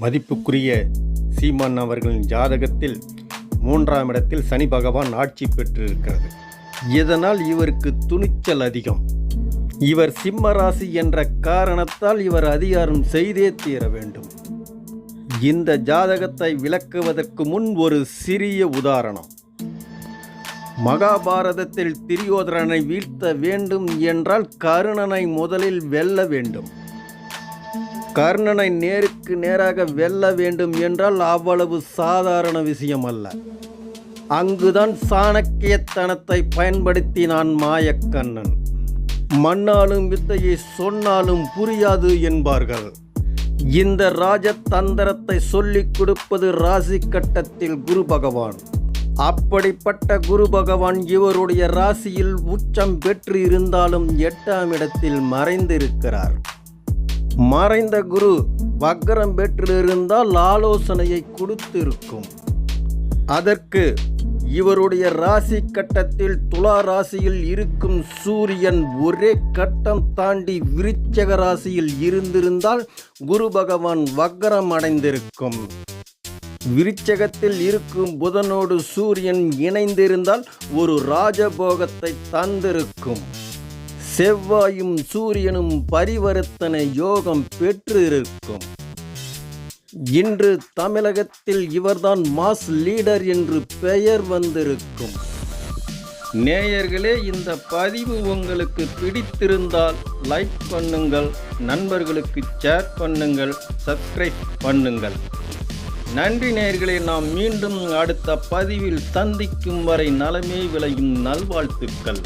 மதிப்புக்குரிய சீமான் அவர்களின் ஜாதகத்தில் 3ஆம் இடத்தில் சனி பகவான் ஆட்சி பெற்றிருக்கிறது. இதனால் இவருக்கு துணிச்சல் அதிகம். இவர் சிம்ம ராசி என்ற காரணத்தால் இவர் அதிகாரம் செய்தே தீர வேண்டும். இந்த ஜாதகத்தை விளக்குவதற்கு முன் ஒரு சிறிய உதாரணம். மகாபாரதத்தில் துரியோதனனை வீழ்த்த வேண்டும் என்றால் கர்ணனை முதலில் வெல்ல வேண்டும். கர்ணனை நேருக்கு நேராக வெல்ல வேண்டும் என்றால் அவ்வளவு சாதாரண விஷயம் அல்ல. அங்குதான் சாணக்கியத்தனத்தை பயன்படுத்தினான் மாயக்கண்ணன். மண்ணாலும் வித்தையை சொன்னாலும் புரியாது என்பார்கள். இந்த ராஜதந்திரத்தை சொல்லிக் கொடுப்பது ராசி கட்டத்தில் குரு பகவான். அப்படிப்பட்ட குரு பகவான் இவருடைய ராசியில் உச்சம் பெற்று இருந்தாலும் 8ஆம் இடத்தில் மறைந்திருக்கிறார். மறைந்த குரு வக்ரம் பெற்றிருந்தால் ஆலோசனையை கொடுத்திருக்கும். அதற்கு இவருடைய ராசி கட்டத்தில் துலா ராசியில் இருக்கும் சூரியன் ஒரே கட்டம் தாண்டி விருச்சிக ராசியில் இருந்திருந்தால் குரு பகவான் வக்ரம் அடைந்திருக்கும். விருச்சிகத்தில் இருக்கும் புதனோடு சூரியன் இணைந்திருந்தால் ஒரு ராஜபோகத்தை தந்திருக்கும். செவ்வாயும் சூரியனும் பரிவர்த்தனை யோகம் பெற்றிருக்கும். இன்று தமிழகத்தில் இவர்தான் மாஸ் லீடர் என்று பெயர் வந்திருக்கும். நேயர்களே, இந்த பதிவு உங்களுக்கு பிடித்திருந்தால் லைக் பண்ணுங்கள், நண்பர்களுக்கு ஷேர் பண்ணுங்கள், சப்ஸ்கிரைப் பண்ணுங்கள். நன்றி நேயர்களே. நாம் மீண்டும் அடுத்த பதிவில் சந்திக்கும் வரை நலமே விளையும் நல்வாழ்த்துக்கள்.